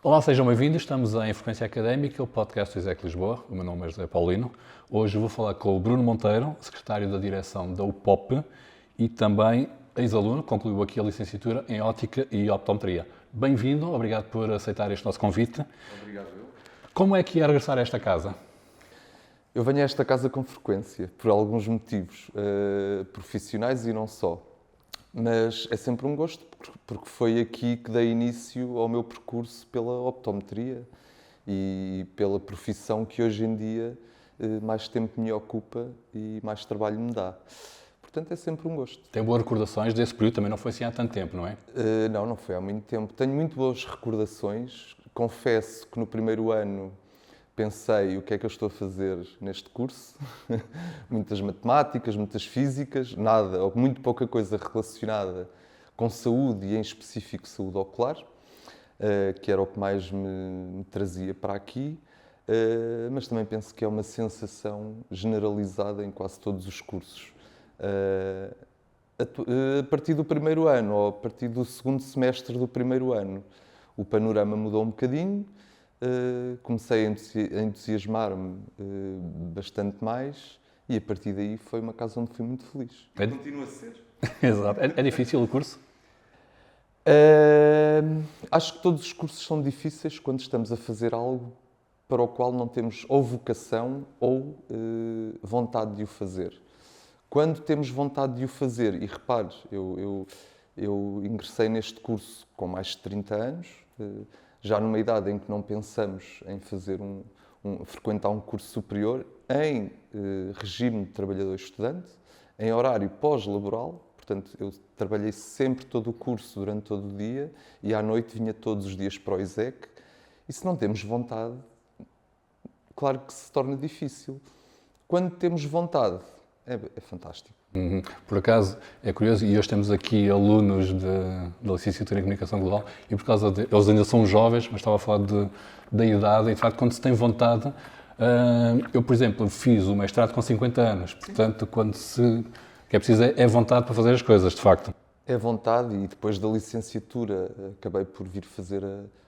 Olá, sejam bem-vindos. Estamos em Frequência Académica, o podcast do ISEC Lisboa. O meu nome é José Paulino. Hoje vou falar com o Bruno Monteiro, secretário da direção da UPOP e também ex-aluno, concluiu aqui a licenciatura em Ótica e Optometria. Bem-vindo, obrigado por aceitar este nosso convite. Obrigado, eu. Como é que é regressar a esta casa? Eu venho a esta casa com frequência, por alguns motivos profissionais e não só. Mas é sempre um gosto, porque foi aqui que dei início ao meu percurso pela optometria e pela profissão que hoje em dia mais tempo me ocupa e mais trabalho me dá. Portanto, é sempre um gosto. Tem boas recordações desse período, também não foi assim há tanto tempo, não é? Não foi há muito tempo. Tenho muito boas recordações. Confesso que no primeiro ano pensei o que é que eu estou a fazer neste curso. Muitas matemáticas, muitas físicas, nada, ou muito pouca coisa relacionada com saúde e em específico saúde ocular, que era o que mais me trazia para aqui. Mas também penso que é uma sensação generalizada em quase todos os cursos. A partir do primeiro ano, ou a partir do segundo semestre do primeiro ano, o panorama mudou um bocadinho. Comecei a entusiasmar-me bastante mais e a partir daí foi uma casa onde fui muito feliz. Continua a ser. Exato. É difícil o curso? Acho que todos os cursos são difíceis quando estamos a fazer algo para o qual não temos ou vocação ou vontade de o fazer. Quando temos vontade de o fazer, e repare, eu ingressei neste curso com mais de 30 anos, já numa idade em que não pensamos em fazer frequentar um curso superior, em regime de trabalhador-estudante, em horário pós-laboral. Portanto, eu trabalhei sempre todo o curso durante todo o dia e à noite vinha todos os dias para o ISEC. E se não temos vontade, claro que se torna difícil. Quando temos vontade, é fantástico. Uhum. Por acaso, é curioso, e hoje temos aqui alunos da licenciatura em Comunicação Global e por causa de... Eles ainda são jovens, mas estava a falar da idade e, de facto, quando se tem vontade... eu, por exemplo, fiz o mestrado com 50 anos, portanto, quando o que é preciso é vontade para fazer as coisas, de facto. É vontade e depois da licenciatura acabei por vir fazer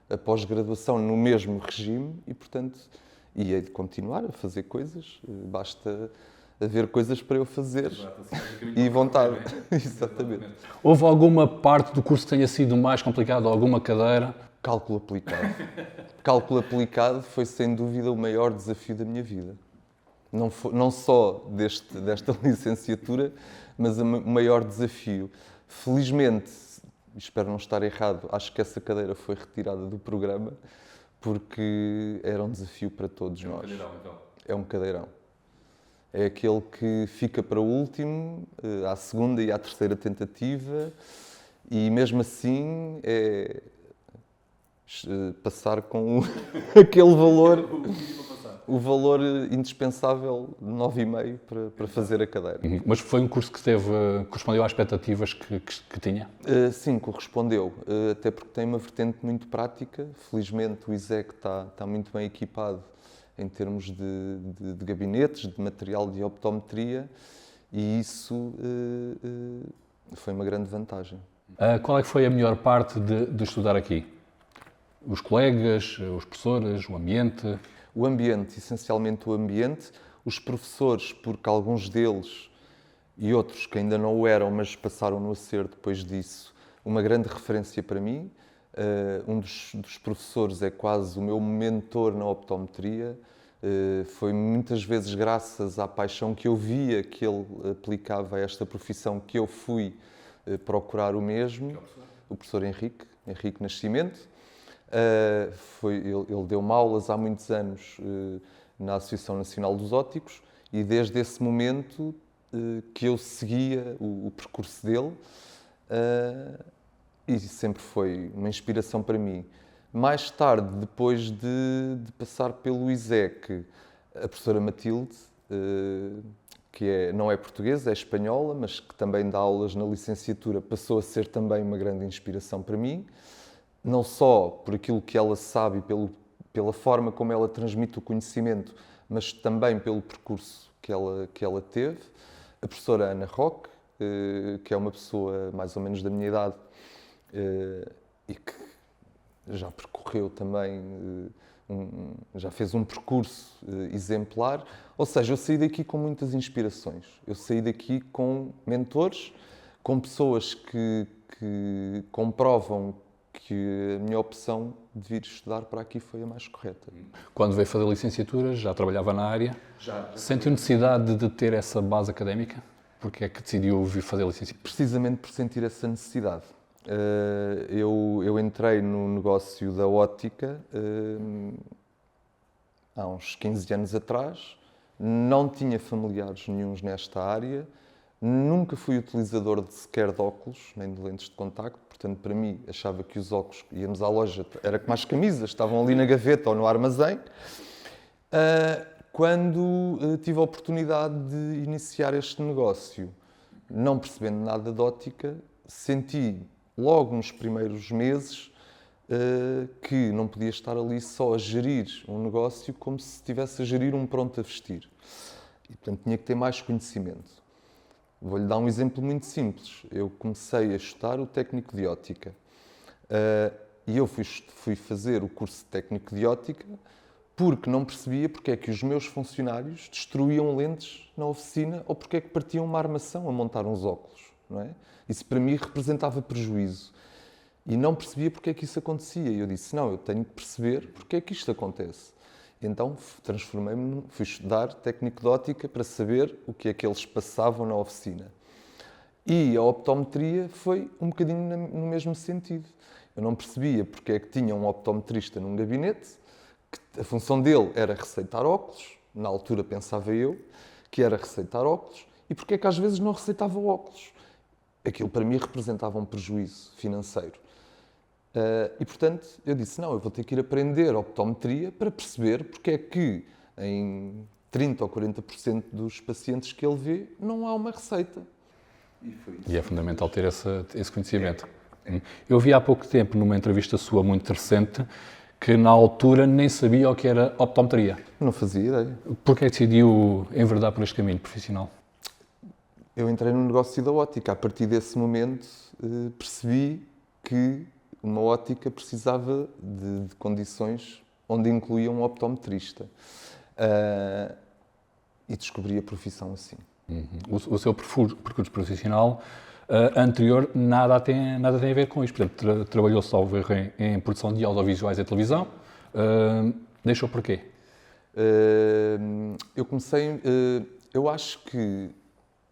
a pós-graduação no mesmo regime e, portanto, e hei de continuar a fazer coisas, basta haver coisas para eu fazer. E vontade. Exatamente. Houve alguma parte do curso que tenha sido mais complicado, alguma cadeira? Cálculo aplicado. Cálculo aplicado foi, sem dúvida, o maior desafio da minha vida. Não só desta licenciatura, mas o maior desafio. Felizmente, espero não estar errado, acho que essa cadeira foi retirada do programa, porque era um desafio para todos nós. É um cadeirão, então. É um cadeirão. É aquele que fica para o último, à segunda e à terceira tentativa, e mesmo assim é passar com aquele valor, o valor indispensável de 9,5 para fazer a cadeira. Uhum. Mas foi um curso que correspondeu às expectativas que tinha? Sim, correspondeu, até porque tem uma vertente muito prática. Felizmente o ISEC está muito bem equipado em termos de gabinetes, de material de optometria, e isso foi uma grande vantagem. Qual é que foi a melhor parte de estudar aqui? Os colegas, os professores, o ambiente? O ambiente, essencialmente o ambiente. Os professores, porque alguns deles e outros que ainda não o eram, mas passaram a ser depois disso, uma grande referência para mim. Um dos professores é quase o meu mentor na optometria. Foi muitas vezes graças à paixão que eu via que ele aplicava a esta profissão que eu fui procurar o mesmo. O professor Henrique Nascimento. Ele deu-me aulas há muitos anos na Associação Nacional dos Ópticos e desde esse momento que eu seguia o percurso dele. E sempre foi uma inspiração para mim. Mais tarde, depois de passar pelo ISEC, a professora Matilde, que não é portuguesa, é espanhola, mas que também dá aulas na licenciatura, passou a ser também uma grande inspiração para mim. Não só por aquilo que ela sabe e pela forma como ela transmite o conhecimento, mas também pelo percurso que ela teve. A professora Ana Roque, que é uma pessoa mais ou menos da minha idade, e que já percorreu também, já fez um percurso exemplar. Ou seja, eu saí daqui com muitas inspirações. Eu saí daqui com mentores, com pessoas que comprovam que a minha opção de vir estudar para aqui foi a mais correta. Quando veio fazer a licenciatura, já trabalhava na área. Já. Sentiu necessidade de ter essa base académica? Porque é que decidiu vir fazer a licenciatura? Precisamente por sentir essa necessidade. Eu entrei no negócio da ótica há uns 15 anos atrás, não tinha familiares nenhuns nesta área, nunca fui utilizador sequer de óculos, nem de lentes de contacto, portanto, para mim, achava que os óculos, íamos à loja, era como as camisas, estavam ali na gaveta ou no armazém. Quando tive a oportunidade de iniciar este negócio, não percebendo nada de ótica, senti logo nos primeiros meses que não podia estar ali só a gerir um negócio como se estivesse a gerir um pronto a vestir. E, portanto, tinha que ter mais conhecimento. Vou-lhe dar um exemplo muito simples. Eu comecei a estudar o técnico de ótica. E eu fui fazer o curso de técnico de ótica porque não percebia porque é que os meus funcionários destruíam lentes na oficina ou porque é que partiam uma armação a montar uns óculos, não é? Isso para mim representava prejuízo. E não percebia porque é que isso acontecia. E eu disse, não, eu tenho que perceber porque é que isto acontece. E então transformei-me, fui estudar técnico de ótica para saber o que é que eles passavam na oficina. E a optometria foi um bocadinho no mesmo sentido. Eu não percebia porque é que tinha um optometrista num gabinete, que a função dele era receitar óculos, na altura pensava eu, que era receitar óculos, e porque é que às vezes não receitava óculos. Aquilo para mim representava um prejuízo financeiro. E portanto eu disse, não, eu vou ter que ir aprender optometria para perceber porque é que em 30% ou 40% dos pacientes que ele vê não há uma receita. E é fundamental ter esse conhecimento. Eu vi há pouco tempo, numa entrevista sua muito recente, que na altura nem sabia o que era optometria. Não fazia ideia. Porquê decidiu enverdar por este caminho profissional? Eu entrei no negócio da ótica. A partir desse momento percebi que uma ótica precisava de condições onde incluía um optometrista. E descobri a profissão assim. O seu percurso profissional anterior nada tem a ver com isto. Portanto, trabalhou salvo erro em produção de audiovisuais e televisão. Deixou porquê? Eu comecei... eu acho que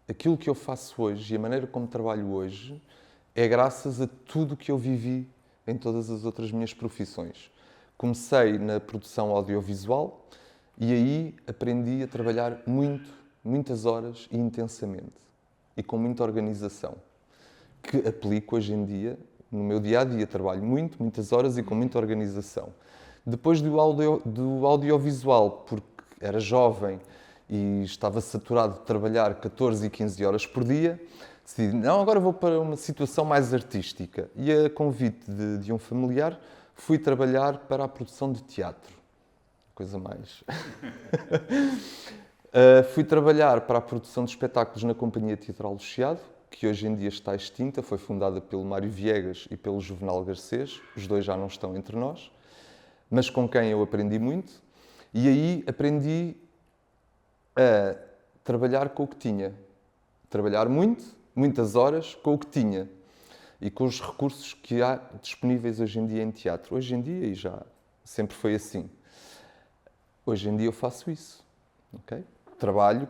aquilo que eu faço hoje e a maneira como trabalho hoje é graças a tudo que eu vivi em todas as outras minhas profissões. Comecei na produção audiovisual e aí aprendi a trabalhar muitas horas e intensamente e com muita organização, que aplico hoje em dia no meu dia-a-dia. Trabalho muitas horas e com muita organização. Depois do audiovisual, porque era jovem e estava saturado de trabalhar 14 e 15 horas por dia, decidi, não, agora vou para uma situação mais artística. E a convite de um familiar, fui trabalhar para a produção de teatro. Coisa mais... fui trabalhar para a produção de espetáculos na Companhia Teatral do Chiado, que hoje em dia está extinta, foi fundada pelo Mário Viegas e pelo Juvenal Garcês. Os dois já não estão entre nós, mas com quem eu aprendi muito. E aí aprendi a trabalhar com o que tinha. Trabalhar muitas horas com o que tinha e com os recursos que há disponíveis hoje em dia em teatro. Hoje em dia, e já sempre foi assim. Hoje em dia eu faço isso. Okay? Trabalho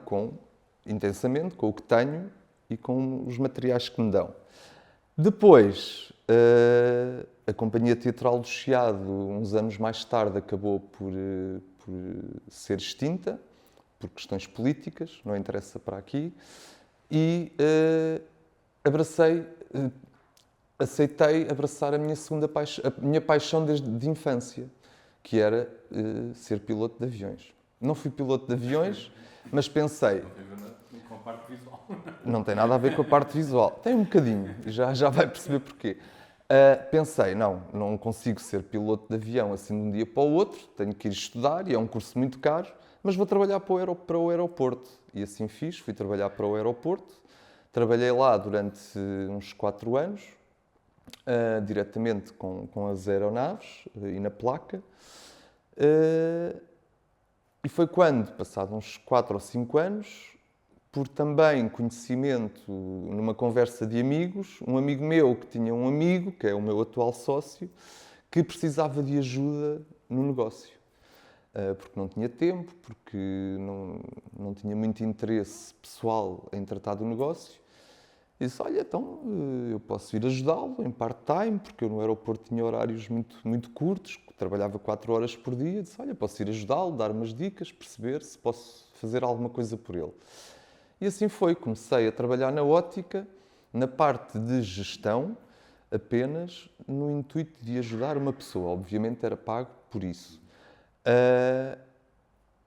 intensamente com o que tenho e com os materiais que me dão. Depois, a Companhia Teatral do Chiado, uns anos mais tarde, acabou por ser extinta, por questões políticas, não interessa para aqui, e aceitei abraçar a minha segunda paixão, a minha paixão desde infância, que era ser piloto de aviões. Não fui piloto de aviões, mas pensei... Não tem a ver com a parte visual. Não tem nada a ver com a parte visual. Tem um bocadinho, já vai perceber porquê. Pensei, não consigo ser piloto de avião assim de um dia para o outro, tenho que ir estudar e é um curso muito caro, mas vou trabalhar para o aeroporto. E assim fiz, fui trabalhar para o aeroporto, trabalhei lá durante uns 4 anos, diretamente com as aeronaves e na placa. E foi quando, passados uns 4 ou 5 anos, por também conhecimento, numa conversa de amigos, um amigo meu que tinha um amigo, que é o meu atual sócio, que precisava de ajuda no negócio. Porque não tinha tempo, porque não tinha muito interesse pessoal em tratar do negócio. E disse, olha, então eu posso ir ajudá-lo em part-time, porque eu no aeroporto tinha horários muito curtos, trabalhava 4 horas por dia. Disse, olha, posso ir ajudá-lo, dar umas dicas, perceber se posso fazer alguma coisa por ele. E assim foi, comecei a trabalhar na ótica, na parte de gestão, apenas no intuito de ajudar uma pessoa. Obviamente era pago por isso.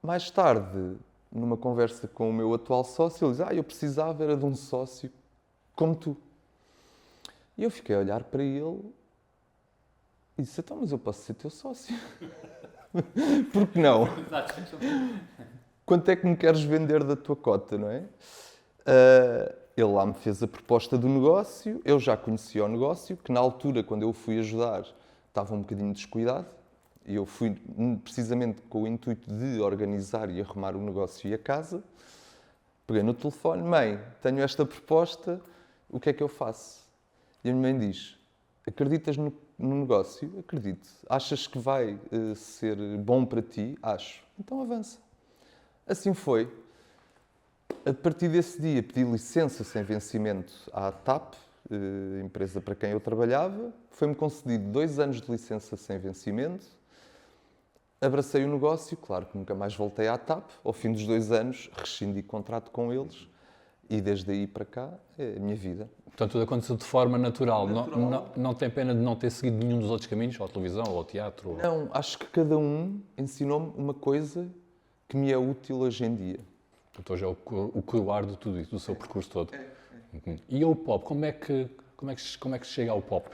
Mais tarde, numa conversa com o meu atual sócio, ele disse, eu precisava era de um sócio como tu. E eu fiquei a olhar para ele e disse, então, mas eu posso ser teu sócio. Por que não? Quanto é que me queres vender da tua cota, não é? Ele lá me fez a proposta do negócio, eu já conhecia o negócio, que na altura, quando eu o fui ajudar, estava um bocadinho descuidado. E eu fui precisamente com o intuito de organizar e arrumar o negócio e a casa. Peguei no telefone, mãe, tenho esta proposta, o que é que eu faço? E a minha mãe diz, acreditas no negócio? Acredito. Achas que vai ser bom para ti? Acho. Então avança. Assim foi. A partir desse dia pedi licença sem vencimento à TAP, empresa para quem eu trabalhava. Foi-me concedido 2 anos de licença sem vencimento. Abracei o negócio, claro que nunca mais voltei à TAP. Ao fim dos 2 anos, rescindi contrato com eles e desde aí para cá é a minha vida. Portanto, tudo aconteceu de forma natural. Não tem pena de não ter seguido nenhum dos outros caminhos, ou a televisão, ou ao teatro? Ou... Não, acho que cada um ensinou-me uma coisa que me é útil hoje em dia. Portanto, hoje é o coroar de tudo isso, do seu percurso todo. E o pop? Como é que se chega ao pop?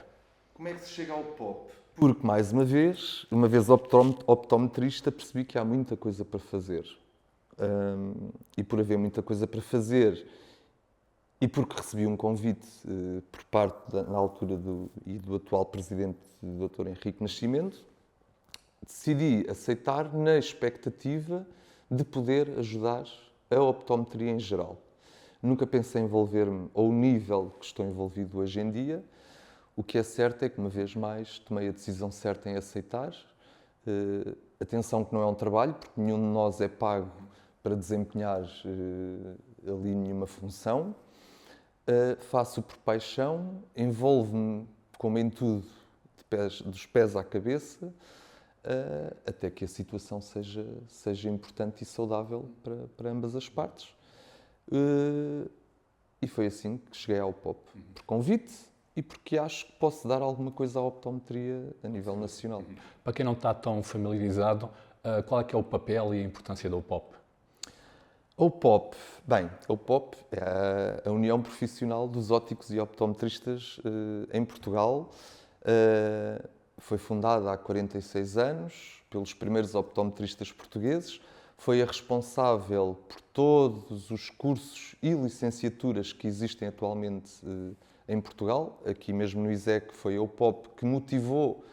Como é que se chega ao pop? Porque, mais uma vez optometrista, percebi que há muita coisa para fazer. E por haver muita coisa para fazer, e porque recebi um convite por parte, na altura, do atual presidente, do Dr. Henrique Nascimento, decidi aceitar na expectativa de poder ajudar a optometria em geral. Nunca pensei em envolver-me ao nível que estou envolvido hoje em dia. O que é certo é que, uma vez mais, tomei a decisão certa em aceitar. Atenção que não é um trabalho, porque nenhum de nós é pago para desempenhar ali nenhuma função. Faço por paixão, envolvo-me, como em tudo, dos pés à cabeça, até que a situação seja importante e saudável para ambas as partes. E foi assim que cheguei ao pop, por convite e porque acho que posso dar alguma coisa à optometria a nível nacional. Para quem não está tão familiarizado, qual é que é o papel e a importância do pop? O POP, bem, o POP é a União Profissional dos Ópticos e Optometristas em Portugal. Foi fundada há 46 anos pelos primeiros optometristas portugueses. Foi a responsável por todos os cursos e licenciaturas que existem atualmente em Portugal. Aqui mesmo no ISEC foi a POP que motivou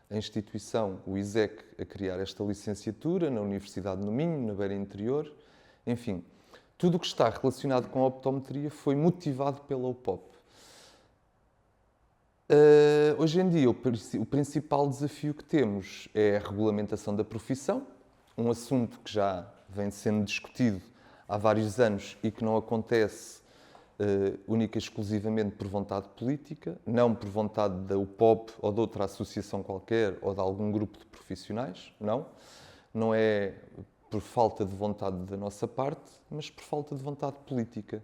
a instituição, o ISEC, a criar esta licenciatura na Universidade do Minho, na Beira Interior. Enfim, tudo o que está relacionado com a optometria foi motivado pela UPOP. Hoje em dia, o principal desafio que temos é a regulamentação da profissão, um assunto que já vem sendo discutido há vários anos e que não acontece única e exclusivamente por vontade política, não por vontade da UPOP ou de outra associação qualquer ou de algum grupo de profissionais, não. Não é por falta de vontade da nossa parte, mas por falta de vontade política.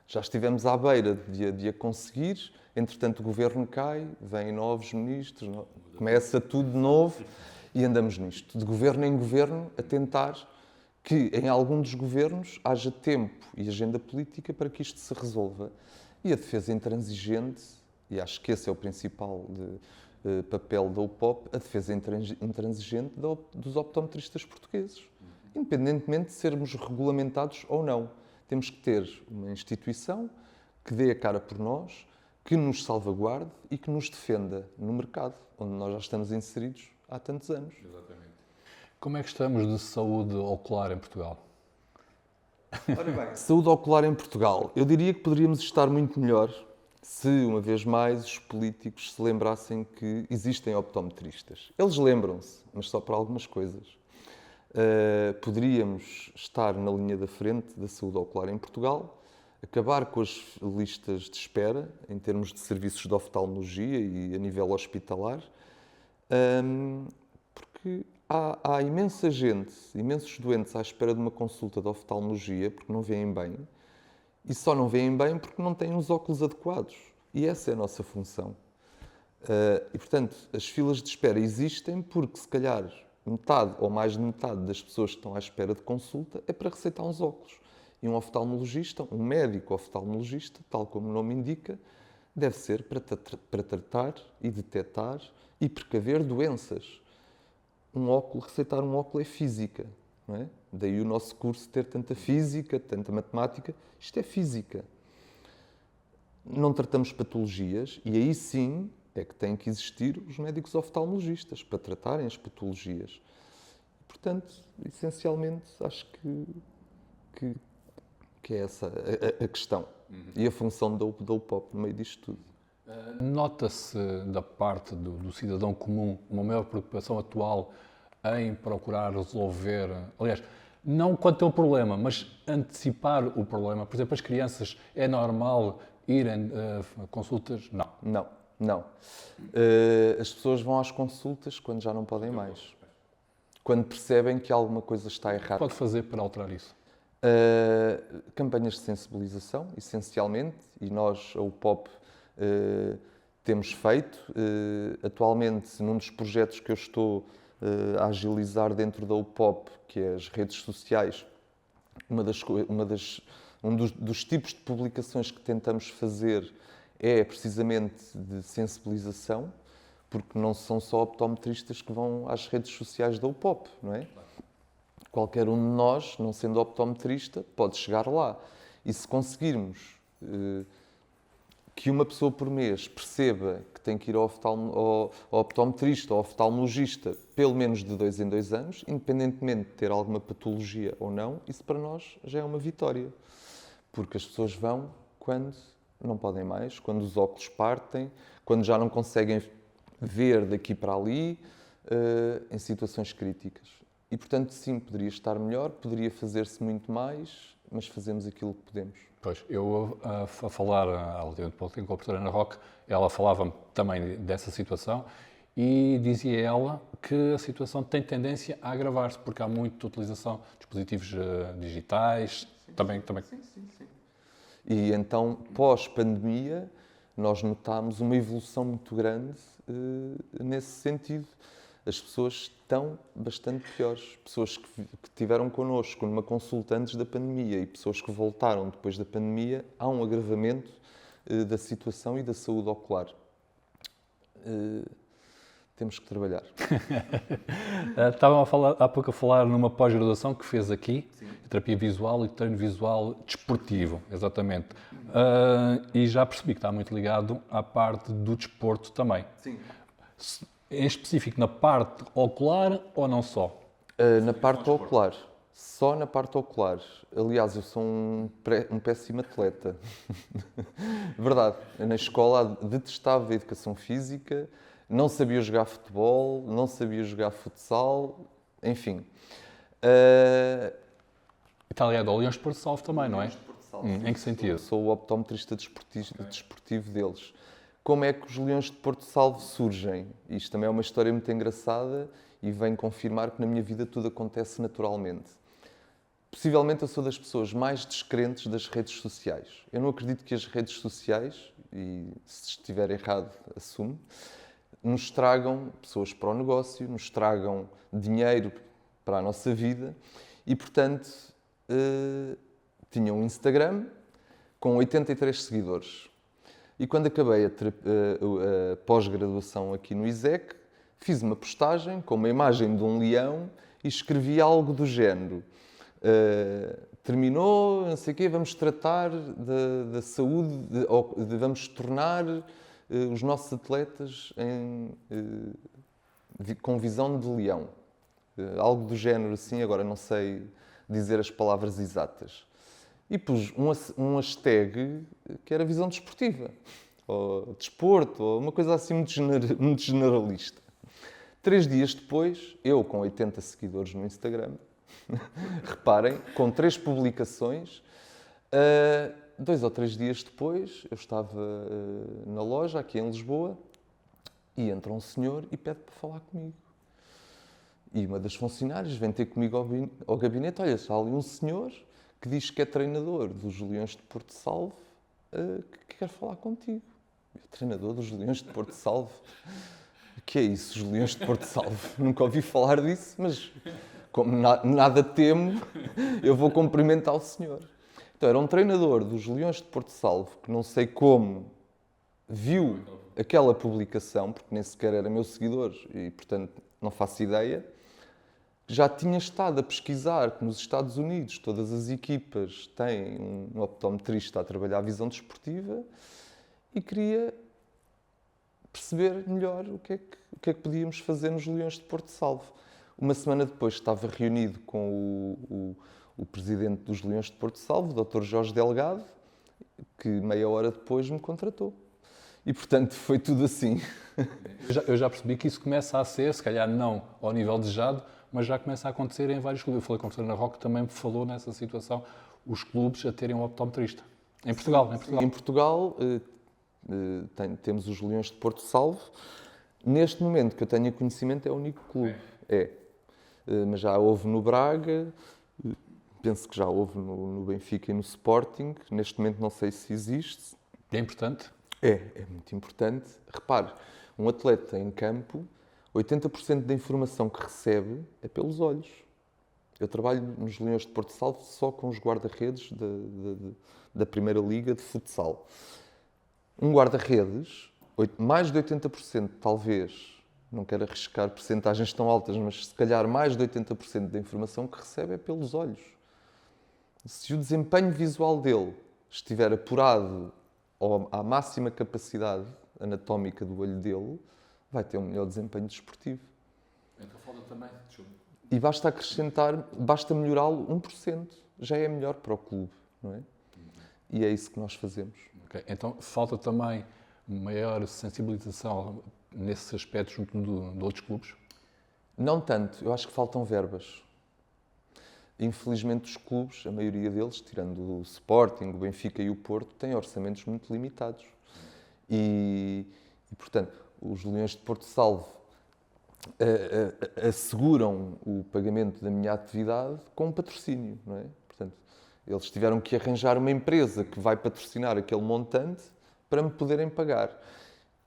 Já estivemos à beira de a conseguir, entretanto o governo cai, vêm novos ministros, começa tudo de novo e andamos nisto, de governo em governo, a tentar que em algum dos governos haja tempo e agenda política para que isto se resolva. E a defesa intransigente, e acho que esse é o principal papel da UPOP, a defesa intransigente dos optometristas portugueses. Independentemente de sermos regulamentados ou não. Temos que ter uma instituição que dê a cara por nós, que nos salvaguarde e que nos defenda no mercado, onde nós já estamos inseridos há tantos anos. Exatamente. Como é que estamos de saúde ocular em Portugal? Ora bem, saúde ocular em Portugal. Eu diria que poderíamos estar muito melhor se, uma vez mais, os políticos se lembrassem que existem optometristas. Eles lembram-se, mas só para algumas coisas. Poderíamos estar na linha da frente da saúde ocular em Portugal, acabar com as listas de espera em termos de serviços de oftalmologia e a nível hospitalar, porque há imensa gente, imensos doentes à espera de uma consulta de oftalmologia porque não veem bem, e só não veem bem porque não têm os óculos adequados. E essa é a nossa função. E, portanto, as filas de espera existem porque, se calhar, metade ou mais de metade das pessoas que estão à espera de consulta é para receitar uns óculos. E um oftalmologista, um médico oftalmologista, tal como o nome indica, deve ser para tratar e detectar e precaver doenças. Receitar um óculo é física, não é? Daí o nosso curso ter tanta física, tanta matemática. Isto é física. Não tratamos patologias e aí sim é que têm que existir os médicos oftalmologistas para tratarem as patologias. Portanto, essencialmente, acho que é essa a questão e a função da UPOP no meio disto tudo. Nota-se da parte do cidadão comum uma maior preocupação atual em procurar resolver, aliás, não quanto ao problema, mas antecipar o problema. Por exemplo, as crianças, é normal irem a consultas? Não. Não. As pessoas vão às consultas quando já não podem mais. Quando percebem que alguma coisa está O que errada. pode fazer para alterar isso? Campanhas de sensibilização, essencialmente, e nós, a UPOP, temos feito. Atualmente, num dos projetos que eu estou a agilizar dentro da UPOP, que é as redes sociais, um dos tipos de publicações que tentamos fazer é precisamente de sensibilização, porque não são só optometristas que vão às redes sociais da UPOP, não é? Qualquer um de nós, não sendo optometrista, pode chegar lá. E se conseguirmos que uma pessoa por mês perceba que tem que ir ao optometrista ou oftalmologista pelo menos de 2 em 2 anos, independentemente de ter alguma patologia ou não, isso para nós já é uma vitória. Porque as pessoas vão quando não podem mais, quando os óculos partem, quando já não conseguem ver daqui para ali, em situações críticas. E, portanto, sim, poderia estar melhor, poderia fazer-se muito mais, mas fazemos aquilo que podemos. Pois, eu a falar relativamente com a professora Ana Roque, ela falava-me também dessa situação e dizia ela que a situação tem tendência a agravar-se, porque há muita utilização de dispositivos digitais, também. Sim. E então, pós-pandemia, nós notámos uma evolução muito grande nesse sentido. As pessoas estão bastante piores. Pessoas que estiveram connosco numa consulta antes da pandemia e pessoas que voltaram depois da pandemia, há um agravamento da situação e da saúde ocular. Temos que trabalhar. Estavam há pouco a falar numa pós-graduação que fez aqui, terapia visual e treino visual desportivo, exatamente. E já percebi que está muito ligado à parte do desporto também. Sim. Em específico na parte ocular ou não só? Na parte ocular. Só na parte ocular. Aliás, eu sou um péssimo atleta. Verdade. Na escola detestava a educação física, não sabia jogar futebol, não sabia jogar futsal, enfim. Está ligado ao Leões de Porto Salvo também, não é? Em que sentido? Sou o optometrista desportivo deles. Como é que os Leões de Porto Salvo surgem? Isto também é uma história muito engraçada e vem confirmar que na minha vida tudo acontece naturalmente. Possivelmente eu sou das pessoas mais descrentes das redes sociais. Eu não acredito que as redes sociais, e se estiver errado, assumo, nos tragam pessoas para o negócio, nos tragam dinheiro para a nossa vida e, portanto, tinha um Instagram com 83 seguidores. E quando acabei a pós-graduação aqui no ISEC, fiz uma postagem com uma imagem de um leão e escrevi algo do género. terminou, não sei o quê, vamos tratar da saúde, vamos tornar os nossos atletas com visão de leão. Algo do género assim, agora não sei dizer as palavras exatas. E pus um hashtag que era visão desportiva, ou desporto, ou uma coisa assim muito generalista. 3 dias depois, eu com 80 seguidores no Instagram, reparem, com 3 publicações, 2 ou 3 dias depois, eu estava na loja aqui em Lisboa e entra um senhor e pede para falar comigo. E uma das funcionárias vem ter comigo ao gabinete, olha, está ali um senhor que diz que é treinador dos Leões de Porto Salvo, que quer falar contigo. Eu, treinador dos Leões de Porto Salvo? O que é isso, os Leões de Porto Salvo? Nunca ouvi falar disso, mas como nada temo, eu vou cumprimentar o senhor. Então, era um treinador dos Leões de Porto Salvo, que não sei como viu aquela publicação, porque nem sequer era meu seguidor e, portanto, não faço ideia, já tinha estado a pesquisar que nos Estados Unidos todas as equipas têm um optometrista a trabalhar a visão desportiva e queria perceber melhor o que é que podíamos fazer nos Leões de Porto Salvo. Uma semana depois estava reunido com o presidente dos Leões de Porto Salvo, o Dr. Jorge Delgado, que meia hora depois me contratou. E, portanto, foi tudo assim. Eu já percebi que isso começa a ser, se calhar não ao nível desejado, mas já começa a acontecer em vários clubes. Eu falei com a professora Ana Roque, que também falou nessa situação, os clubes a terem um optometrista. Em Portugal, Em Portugal temos os Leões de Porto Salvo. Neste momento que eu tenho conhecimento é o único clube. Mas já houve no Braga, penso que já houve no Benfica e no Sporting. Neste momento não sei se existe. É importante? É muito importante. Repare, um atleta em campo, 80% da informação que recebe é pelos olhos. Eu trabalho nos Leões de Porto Salvo só com os guarda-redes da Primeira Liga de futsal. Um guarda-redes, mais de 80%, talvez, não quero arriscar percentagens tão altas, mas se calhar mais de 80% da informação que recebe é pelos olhos. Se o desempenho visual dele estiver apurado à máxima capacidade anatómica do olho dele, vai ter um melhor desempenho desportivo. Então falta também, E basta acrescentar, basta melhorá-lo 1%, já é melhor para o clube, não é? E é isso que nós fazemos. Okay. Então falta também maior sensibilização nesses aspectos junto de outros clubes? Não tanto, eu acho que faltam verbas. Infelizmente os clubes, a maioria deles, tirando o Sporting, o Benfica e o Porto, têm orçamentos muito limitados. E portanto, os Leões de Porto Salvo asseguram o pagamento da minha atividade com um patrocínio, não é? Portanto, eles tiveram que arranjar uma empresa que vai patrocinar aquele montante para me poderem pagar.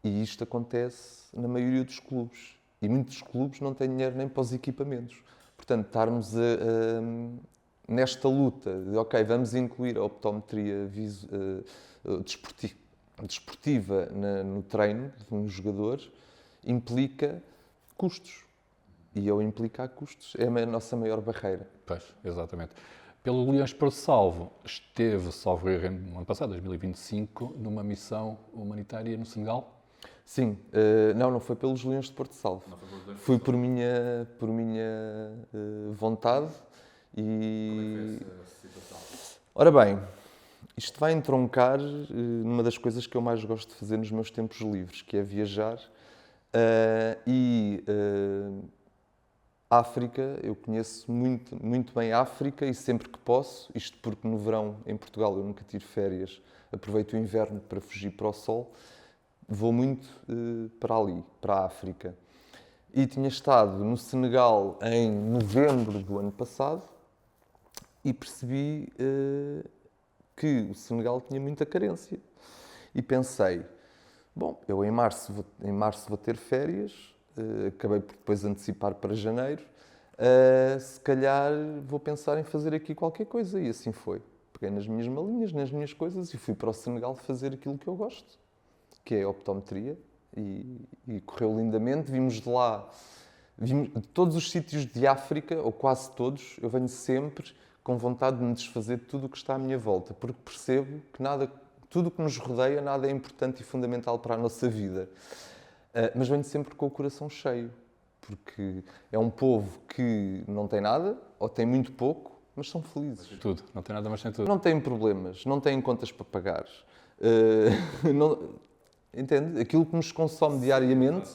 E isto acontece na maioria dos clubes. E muitos clubes não têm dinheiro nem para os equipamentos. Portanto, estarmos nesta luta de, ok, vamos incluir a optometria desportiva no treino de um jogador, implica custos. E ao implicar custos é a nossa maior barreira. Pois, exatamente. Pelo Leões de Porto Salvo, esteve, salvo erro, no ano passado, 2025, numa missão humanitária no Senegal? Sim, não foi pelos Leões de Porto Salvo. Foi por minha vontade e... Como é que foi essa situação? Ora bem, isto vai entroncar numa das coisas que eu mais gosto de fazer nos meus tempos livres, que é viajar. África, eu conheço muito bem a África e sempre que posso, isto porque no verão em Portugal eu nunca tiro férias, aproveito o inverno para fugir para o sol, vou muito para ali, para a África. E tinha estado no Senegal em novembro do ano passado e percebi que o Senegal tinha muita carência. E pensei, bom, eu em março vou ter férias, acabei por depois antecipar para janeiro, se calhar vou pensar em fazer aqui qualquer coisa. E assim foi. Peguei nas minhas malinhas, nas minhas coisas e fui para o Senegal fazer aquilo que eu gosto, que é a optometria, e correu lindamente. Vimos de todos os sítios de África, ou quase todos, eu venho sempre com vontade de me desfazer de tudo o que está à minha volta, porque percebo que tudo o que nos rodeia, nada é importante e fundamental para a nossa vida. Mas venho sempre com o coração cheio, porque é um povo que não tem nada, ou tem muito pouco, mas são felizes. Tudo, não tem nada, mas tem tudo. Não têm problemas, não têm contas para pagar. Entende? Aquilo que nos consome diariamente,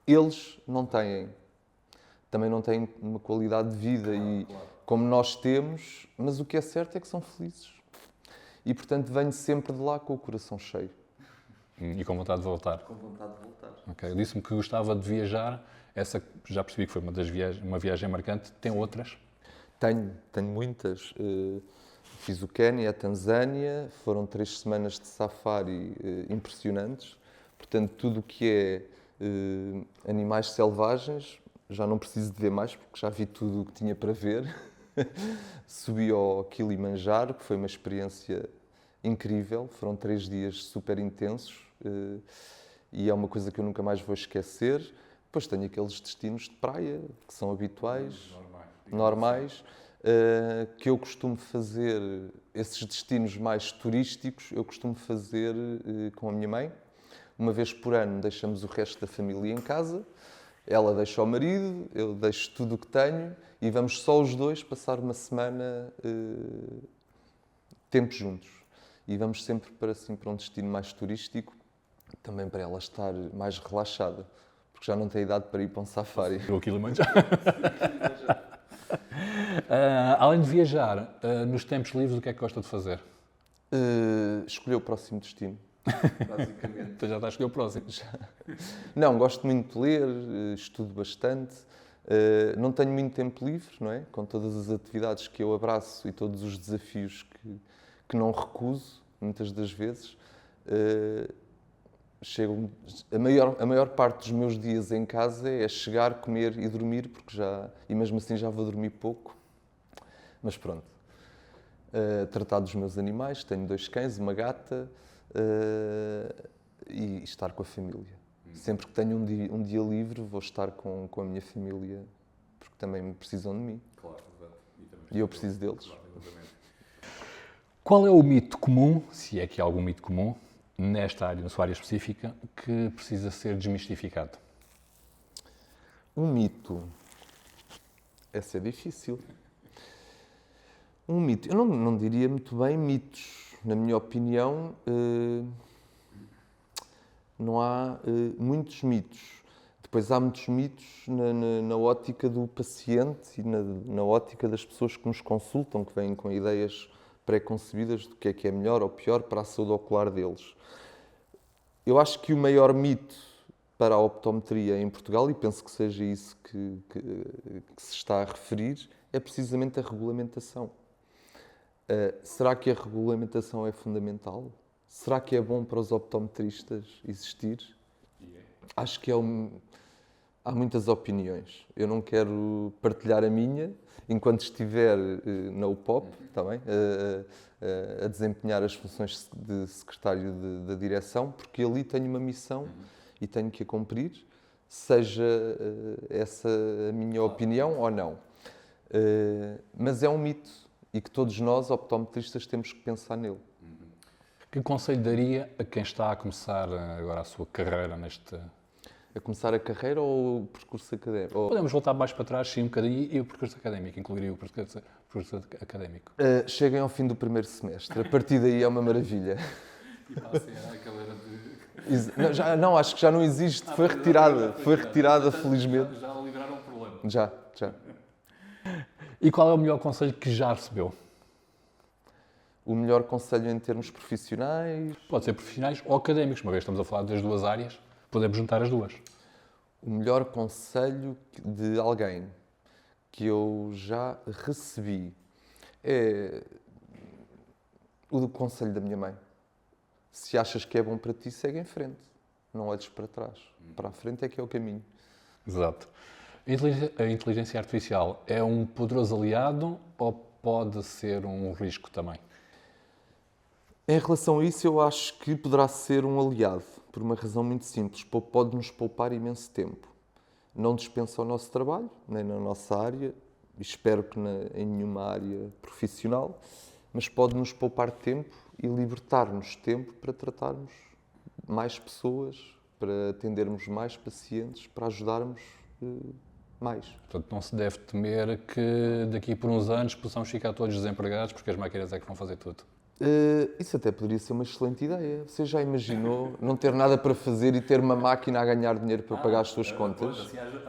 eles não têm. Também não têm uma qualidade de vida como nós temos, mas o que é certo é que são felizes. E, portanto, venho sempre de lá com o coração cheio. E com vontade de voltar. Com vontade de voltar. Ok, disse-me que gostava de viajar. Essa já percebi que foi uma viagem marcante. Tem outras? Tenho muitas. Fiz o Quénia, a Tanzânia, foram 3 semanas de safari impressionantes. Portanto, tudo o que é animais selvagens, já não preciso de ver mais, porque já vi tudo o que tinha para ver. Subi ao Kilimanjaro, que foi uma experiência incrível. Foram 3 dias super intensos e é uma coisa que eu nunca mais vou esquecer. Depois tenho aqueles destinos de praia, que são habituais, normais. Que eu costumo fazer, esses destinos mais turísticos, eu costumo fazer com a minha mãe. Uma vez por ano deixamos o resto da família em casa, ela deixa o marido, eu deixo tudo o que tenho e vamos só os dois passar uma semana tempo juntos. E vamos sempre para um destino mais turístico, também para ela estar mais relaxada, porque já não tem idade para ir para um safari. O Kilimanjaro. Além de viajar, nos tempos livres, o que é que gosta de fazer? Escolher o próximo destino, basicamente. Então já está a escolher o próximo. Não, gosto muito de ler, estudo bastante. Não tenho muito tempo livre, não é? Com todas as atividades que eu abraço e todos os desafios que não recuso, muitas das vezes. A maior parte dos meus dias em casa é chegar, comer e dormir, e mesmo assim já vou dormir pouco. Mas pronto. Tratar dos meus animais, tenho 2 cães, uma gata, e estar com a família. Sempre que tenho um dia livre, vou estar com a minha família, porque também precisam de mim. Claro, e eu preciso deles. Qual é o mito comum, se é que há algum mito comum, nesta área, na sua área específica, que precisa ser desmistificado? Um mito. Essa é difícil. Um mito. Eu não diria muito bem mitos. Na minha opinião, não há muitos mitos. Depois há muitos mitos na ótica do paciente e na ótica das pessoas que nos consultam, que vêm com ideias pré-concebidas do que é melhor ou pior para a saúde ocular deles. Eu acho que o maior mito para a optometria em Portugal, e penso que seja isso que se está a referir, é precisamente a regulamentação. Será que a regulamentação é fundamental? Será que é bom para os optometristas existir? Acho que há muitas opiniões. Eu não quero partilhar a minha enquanto estiver na UPOP, tá bem? A desempenhar as funções de secretário da direção, porque ali tenho uma missão e tenho que a cumprir, seja essa a minha opinião ou não. Mas é um mito e que todos nós, optometristas, temos que pensar nele. Que conselho daria a quem está a começar agora a sua carreira neste... A começar a carreira ou o percurso académico? Podemos voltar mais para trás, sim, um bocadinho, e o percurso académico, incluiria o percurso académico. Cheguem ao fim do primeiro semestre. A partir daí é uma maravilha. E passem a cadeira de... Não, acho que já não existe. Foi retirada, felizmente. Já liberaram o problema. Já. E qual é o melhor conselho que já recebeu? O melhor conselho em termos profissionais? Pode ser profissionais ou académicos, uma vez estamos a falar das duas áreas, podemos juntar as duas. O melhor conselho de alguém que eu já recebi é o conselho da minha mãe. Se achas que é bom para ti, segue em frente. Não olhes para trás. Para a frente é que é o caminho. Exato. A inteligência artificial é um poderoso aliado ou pode ser um risco também? Em relação a isso, eu acho que poderá ser um aliado, por uma razão muito simples. Pode-nos poupar imenso tempo. Não dispensa o nosso trabalho, nem na nossa área, espero que em nenhuma área profissional, mas pode-nos poupar tempo e libertar-nos tempo para tratarmos mais pessoas, para atendermos mais pacientes, para ajudarmos mais. Portanto, não se deve temer que daqui por uns anos possamos ficar todos desempregados porque as máquinas é que vão fazer tudo. Isso até poderia ser uma excelente ideia. Você já imaginou não ter nada para fazer e ter uma máquina a ganhar dinheiro para pagar as suas contas? Assim, haja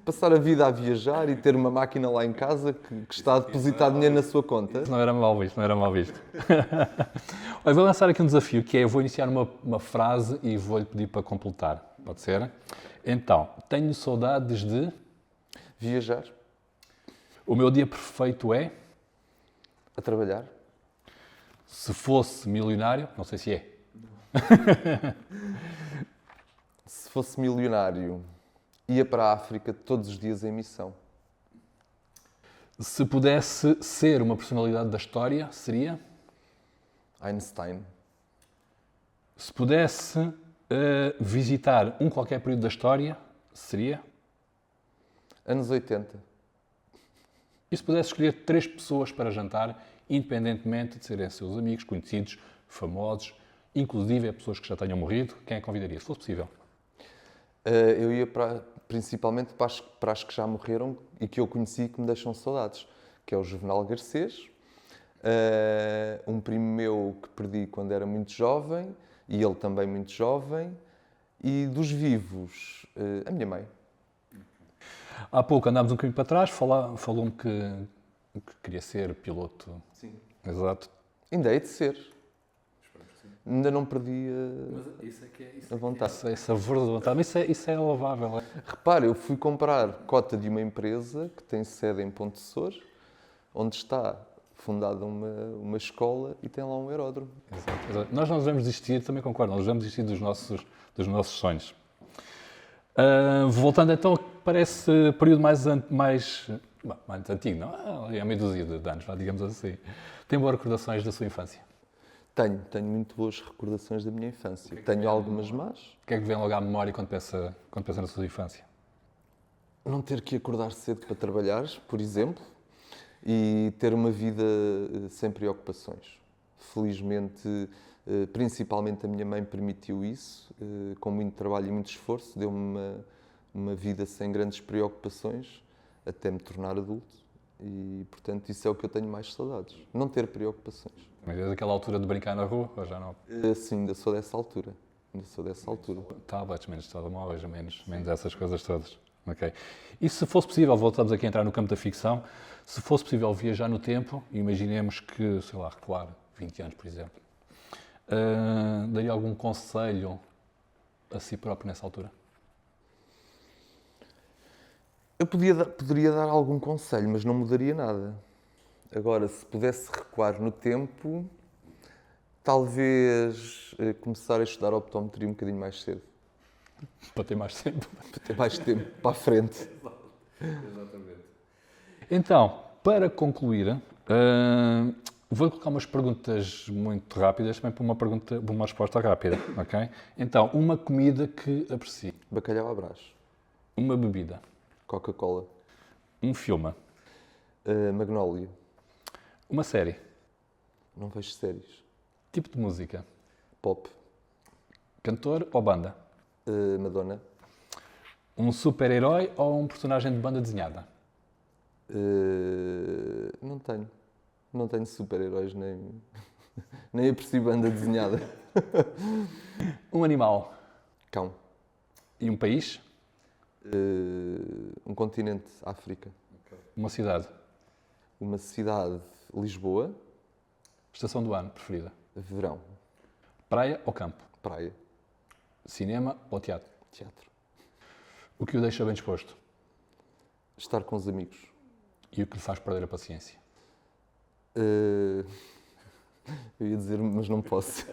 Passar a vida a viajar e ter uma máquina lá em casa que está a depositar dinheiro na sua conta? Não era mal visto, não era mal visto. Olha, vou lançar aqui um desafio, que é, eu vou iniciar uma frase e vou-lhe pedir para completar. Pode ser? Então, tenho saudades de... Viajar, O meu dia perfeito é... a trabalhar. Se fosse milionário, não sei se é. Se fosse milionário, ia para a África todos os dias em missão. Se pudesse ser uma personalidade da história, seria? Einstein. Se pudesse visitar um qualquer período da história, seria? Anos 80. E se pudesse escolher 3 pessoas para jantar, independentemente de serem seus amigos, conhecidos, famosos, inclusive pessoas que já tenham morrido, quem é que convidaria, se fosse possível? Eu ia principalmente para as que já morreram e que eu conheci e que me deixam saudades, que é o Juvenal Garcês, um primo meu que perdi quando era muito jovem, e ele também muito jovem, e dos vivos, a minha mãe. Há pouco andámos um bocadinho para trás, falou-me que queria ser piloto. Sim. Exato. Ainda hei de ser. Ainda não perdi a vontade. Essa verdadeira vontade, mas isso é louvável. Repare, eu fui comprar cota de uma empresa que tem sede em Ponte Sor, onde está fundada uma escola e tem lá um aeródromo. Exato. Nós não devemos desistir, também concordo, nós devemos desistir dos nossos sonhos. Voltando então, parece período mais antigo, não? É meia dúzia de anos, digamos assim. Tem boas recordações da sua infância? Tenho muito boas recordações da minha infância. Tenho algumas más. O que é que vem logo à memória quando pensa na sua infância? Não ter que acordar cedo para trabalhar, por exemplo, e ter uma vida sem preocupações. Felizmente, principalmente a minha mãe permitiu isso, com muito trabalho e muito esforço, deu-me uma vida sem grandes preocupações, até me tornar adulto. E, portanto, isso é o que eu tenho mais saudades. Não ter preocupações. Mas desde aquela altura de brincar na rua, ou já não? Sim, ainda sou dessa altura. Tablets, menos telemóveis, menos essas coisas todas. Okay. E se fosse possível, voltamos aqui a entrar no campo da ficção, se fosse possível viajar no tempo, imaginemos que, sei lá, recuar 20 anos, por exemplo, daria algum conselho a si próprio nessa altura? Eu poderia dar algum conselho, mas não mudaria nada. Agora, se pudesse recuar no tempo, talvez começar a estudar optometria um bocadinho mais cedo. Para ter mais tempo. Para ter mais tempo para a frente. Exatamente. Então, para concluir, vou colocar umas perguntas muito rápidas, também para uma resposta rápida, ok? Então, uma comida que aprecie. Bacalhau à Brás. Uma bebida. Coca-Cola. Um filme. Magnólia. Uma série. Não vejo séries. Tipo de música. Pop. Cantor ou banda? Madonna. Um super-herói ou um personagem de banda desenhada? Não tenho. Não tenho super-heróis, nem aprecio banda desenhada. Um animal. Cão. E um país? Um continente, África. Uma cidade? Uma cidade, Lisboa. Estação do ano preferida? Verão. Praia ou campo? Praia. Cinema ou teatro? Teatro. O que o deixa bem disposto? Estar com os amigos. E o que lhe faz perder a paciência? Eu ia dizer, mas não posso.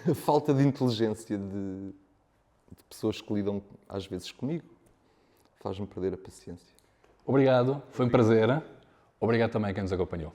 A falta de inteligência de pessoas que lidam às vezes comigo faz-me perder a paciência. Obrigado, foi um prazer. Obrigado também a quem nos acompanhou.